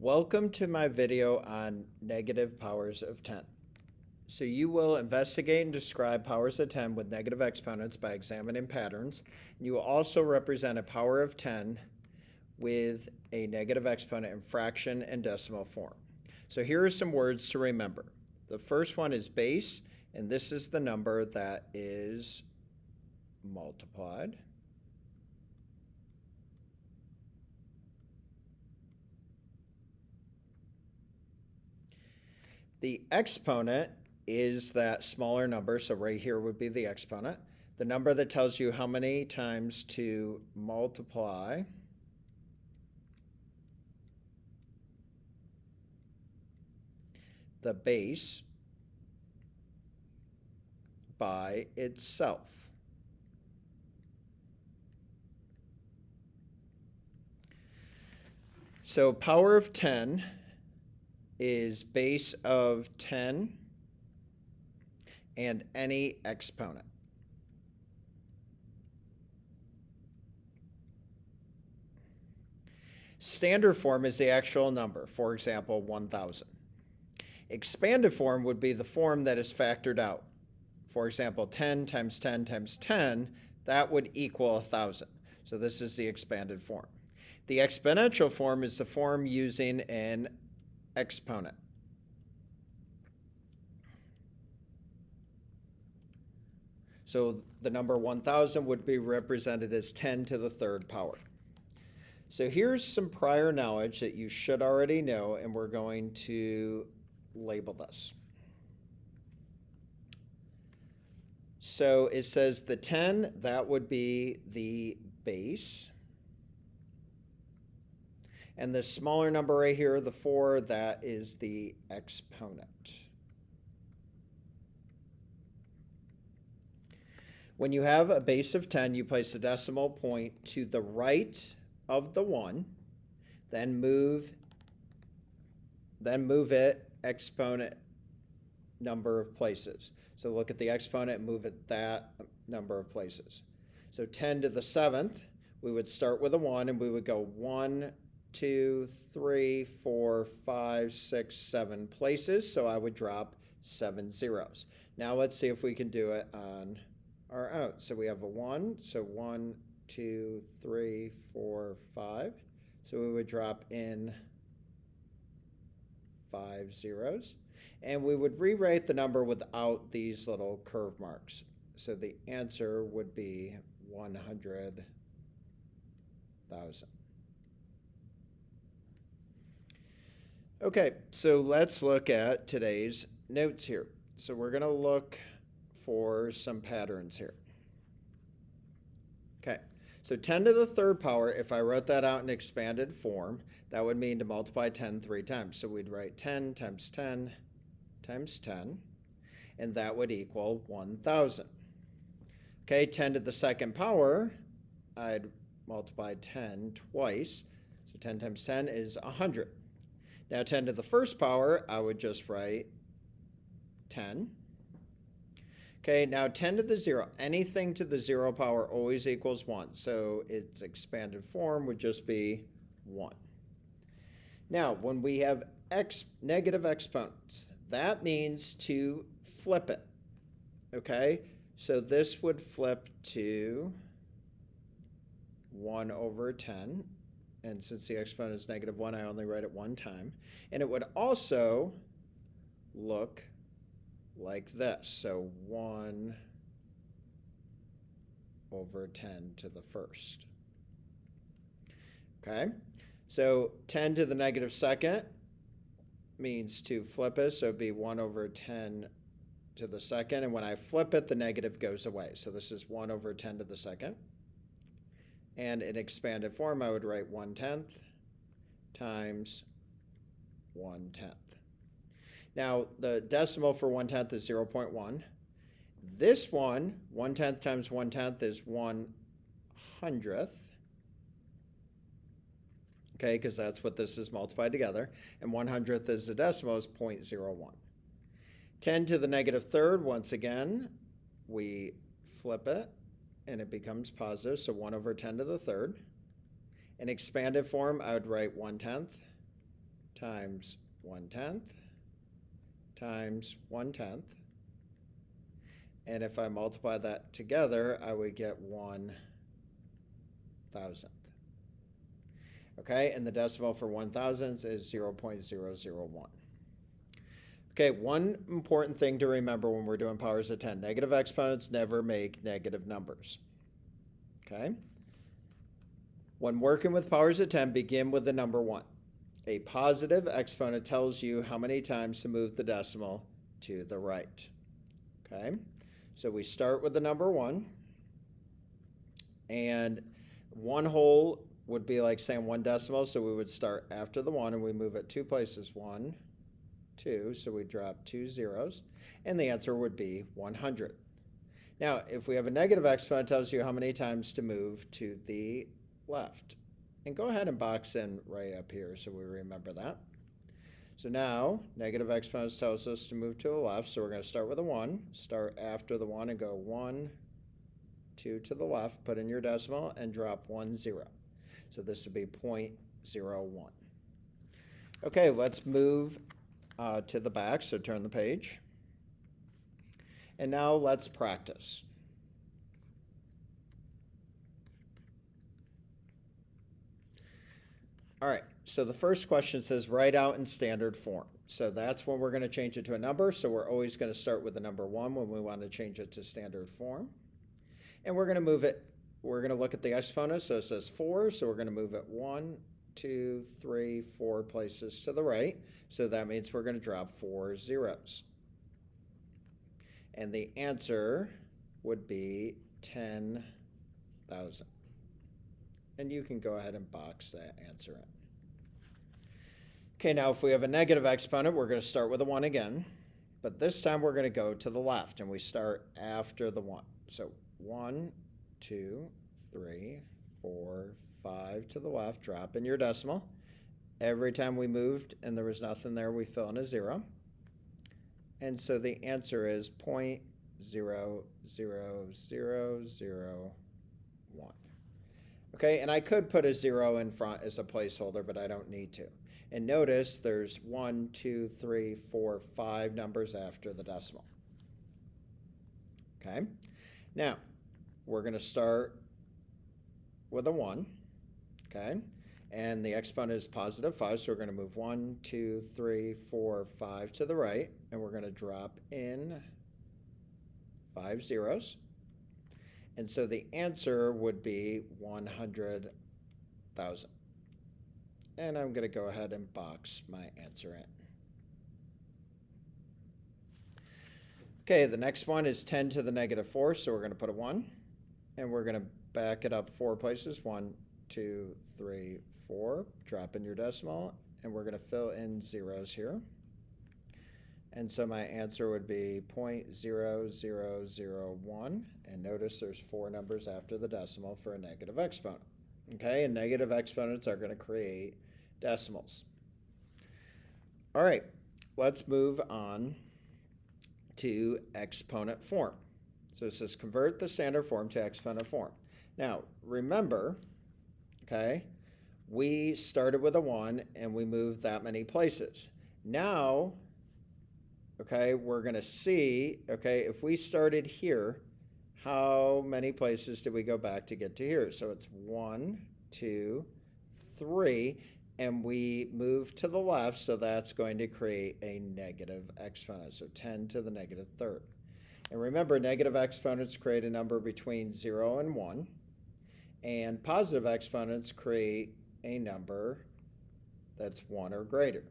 Welcome to my video on negative powers of 10. So you will investigate and describe powers of 10 with negative exponents by examining patterns. And you will also represent a power of 10 with a negative exponent in fraction and decimal form. So here are some words to remember. The first one is base, and this is the number that is multiplied. The exponent is that smaller number, so right here would be the exponent. The number that tells you how many times to multiply the base by itself. So power of 10 is base of 10 and any exponent. Standard form is the actual number, for example, 1,000. Expanded form would be the form that is factored out. For example, 10 times 10 times 10, that would equal 1,000. So this is the expanded form. The exponential form is the form using an exponent. So the number 1,000 would be represented as 10 to the third power. So here's some prior knowledge that you should already know, and we're going to label this. So it says the 10, that would be the base. And the smaller number right here, the 4, that is the exponent. When you have a base of 10, you place a decimal point to the right of the 1, then move it exponent number of places. So look at the exponent, move it that number of places. So 10 to the 7th, we would start with a 1, and we would go 1, 2, 3, 4, 5, 6, 7 places. So I would drop 7 zeros. Now let's see if we can do it on our own. So we have a 1. So 1, 2, 3, 4, 5. So we would drop in 5 zeros. And we would rewrite the number without these little curve marks. So the answer would be 100,000. Okay, so let's look at today's notes here. So we're going to look for some patterns here. Okay, so 10 to the third power, if I wrote that out in expanded form, that would mean to multiply 10 3 times. So we'd write 10 times 10 times 10, and that would equal 1,000. Okay, 10 to the second power, I'd multiply 10 twice. So 10 times 10 is 100. Now 10 to the first power, I would just write 10. Okay, now 10 to the 0. Anything to the 0 power always equals 1. So its expanded form would just be 1. Now, when we have negative exponents, that means to flip it. Okay, so this would flip to 1 over 10. And since the exponent is negative 1, I only write it one time. And it would also look like this. So 1 over 10 to the first. Okay, so 10 to the negative second means to flip it. So it'd be 1 over 10 to the second. And when I flip it, the negative goes away. So this is 1 over 10 to the second. And in expanded form, I would write 1/10 times 1/10. Now, the decimal for 1/10 is 0.1. This one, 1/10 times 1/10 is 1/100th. Okay, because that's what this is multiplied together. And 1/100th is the decimal is 0.01. 10 to the negative third, once again, we flip it, and it becomes positive, so 1 over 10 to the third. In expanded form, I would write 1/10 times 1/10 times 1/10. And if I multiply that together, I would get 1,000th. Okay, and the decimal for 1,000th is 0.001. Okay, one important thing to remember when we're doing powers of 10, negative exponents never make negative numbers. Okay? When working with powers of 10, begin with the number 1. A positive exponent tells you how many times to move the decimal to the right. Okay? So we start with the number 1, and 1 whole would be like saying 1 decimal, so we would start after the 1 and we move it 2 places, 1, 2, so we drop 2 zeros, and the answer would be 100. Now, if we have a negative exponent, it tells you how many times to move to the left. And go ahead and box in right up here so we remember that. So now, negative exponents tells us to move to the left, so we're going to start with a 1, start after the 1 and go 1, 2 to the left, put in your decimal, and drop 1 0. So this would be 0.01. Okay, let's move to the back, so turn the page. And now let's practice. All right, so the first question says write out in standard form. So that's when we're going to change it to a number. So we're always going to start with the number 1 when we want to change it to standard form. And we're going to move it, we're going to look at the exponent. So it says 4, so we're going to move it 1, 2, 3, 4 places to the right. So that means we're going to drop 4 zeros. And the answer would be 10,000. And you can go ahead and box that answer in. Okay, now if we have a negative exponent, we're going to start with a 1 again. But this time we're going to go to the left, and we start after the 1. So 1, 2, 3, 4, 5 to the left, drop in your decimal. Every time we moved and there was nothing there, we fill in a 0. And so the answer is 0.00001. Okay, and I could put a 0 in front as a placeholder, but I don't need to. And notice there's 1, 2, 3, 4, 5 numbers after the decimal. Okay, now we're going to start with a 1. Okay, and the exponent is positive 5, so we're going to move 1, 2, 3, 4, 5 to the right, and we're going to drop in 5 zeros. And so the answer would be 100,000. And I'm going to go ahead and box my answer in. Okay, the next one is 10 to the negative 4, so we're going to put a 1. And we're going to back it up 4 places, 1, 2, 3, 4. Drop in your decimal, and we're going to fill in zeros here. And so my answer would be 0.0001. And notice there's 4 numbers after the decimal for a negative exponent. Okay, and negative exponents are going to create decimals. All right, let's move on to exponent form. So it says convert the standard form to exponent form. Now, remember, okay, we started with a 1 and we moved that many places. Now, okay, we're going to see, okay, if we started here, how many places did we go back to get to here? So it's 1, 2, 3, and we move to the left, so that's going to create a negative exponent, so 10 to the negative 3rd. And remember, negative exponents create a number between 0 and 1, and positive exponents create a number that's 1 or greater,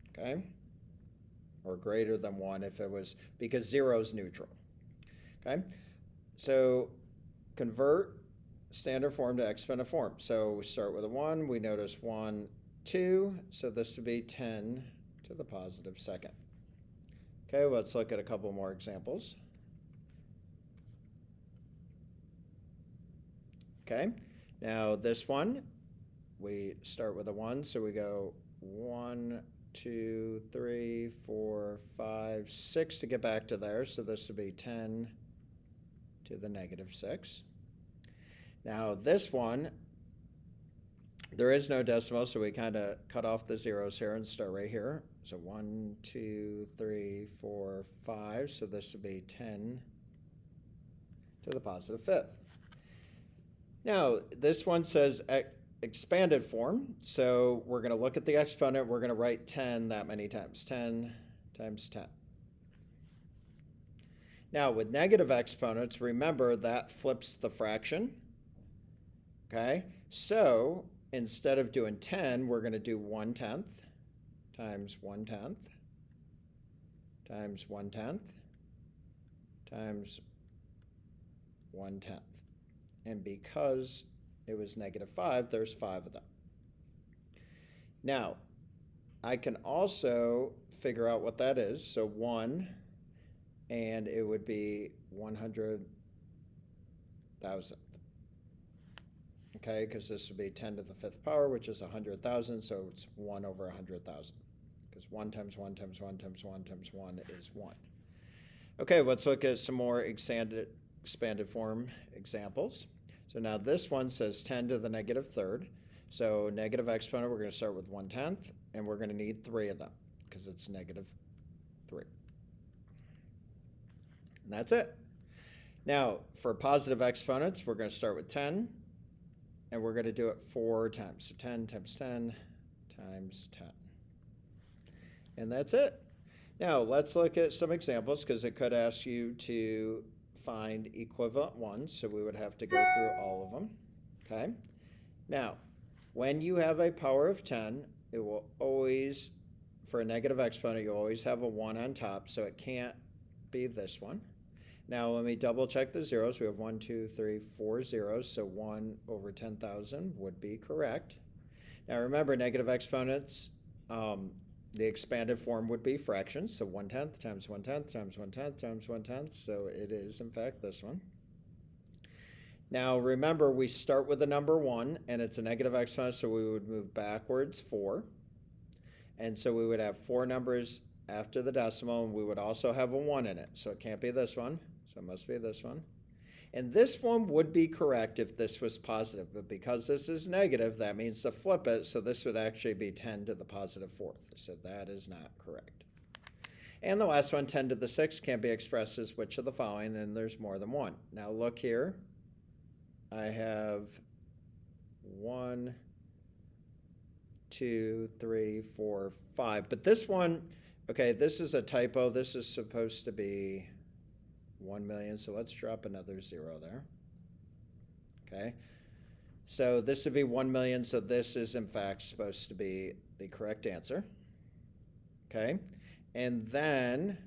okay? Or greater than 1 if it was, because 0 is neutral. Okay, so convert standard form to exponent form. So we start with a 1, we notice 1, 2, so this would be 10 to the positive 2nd. Okay, let's look at a couple more examples. Okay, now this one, we start with a 1, so we go 1, 2, 3, 4, 5, 6 to get back to there, so this would be 10 to the negative 6. Now this one, There is no decimal, so we kind of cut off the zeros here and start right here. So 1, 2, 3, 4, 5. So this would be 10 to the positive fifth. Now, this one says expanded form. So we're going to look at the exponent. We're going to write 10 that many times. 10 times 10. Now, with negative exponents, remember that flips the fraction. Okay? So instead of doing 10, we're going to do 1/10 times 1/10 times 1/10 times 1/10. And because it was -5, there's 5 of them. Now, I can also figure out what that is. So 1, and it would be 100,000. Okay, because this would be 10 to the fifth power, which is 100,000, so it's 1 over 100,000. Because 1 times 1 times 1 times 1 times 1 is 1. Okay, let's look at some more expanded form examples. So now this one says 10 to the negative third. So negative exponent, we're going to start with 1/10, and we're going to need 3 of them, because it's -3. And that's it. Now, for positive exponents, we're going to start with 10, and we're going to do it 4 times. So 10 times 10 times 10. And that's it. Now, let's look at some examples, because it could ask you to find equivalent ones, so we would have to go through all of them. Okay? Now, when you have a power of 10, it will always, for a negative exponent, you'll always have a 1 on top, so it can't be this one. Now, let me double check the zeros. We have 1, 2, 3, 4 zeros, so 1 over 10,000 would be correct. Now, remember, negative exponents, the expanded form would be fractions, so 1/10 times 1/10 times 1/10 times 1/10, so it is, in fact, this one. Now, remember, we start with the number 1, and it's a negative exponent, so we would move backwards 4. And so we would have 4 numbers after the decimal, and we would also have a 1 in it, so it can't be this one. So it must be this one. And this one would be correct if this was positive, but because this is negative, that means to flip it, so this would actually be 10 to the positive fourth. So that is not correct. And the last one, 10 to the sixth, can't be expressed as which of the following, and there's more than one. Now look here. I have 1, 2, 3, 4, 5. But this one, okay, this is a typo. This is supposed to be 1 million, so let's drop another 0 there. Okay, so this would be 1 million, so this is in fact supposed to be the correct answer. Okay, and then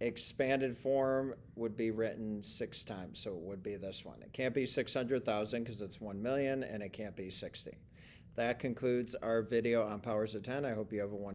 expanded form would be written 6 times, so it would be this one. It can't be 600,000 because it's 1 million, and it can't be 60. That concludes our video on powers of 10. I hope you have a wonderful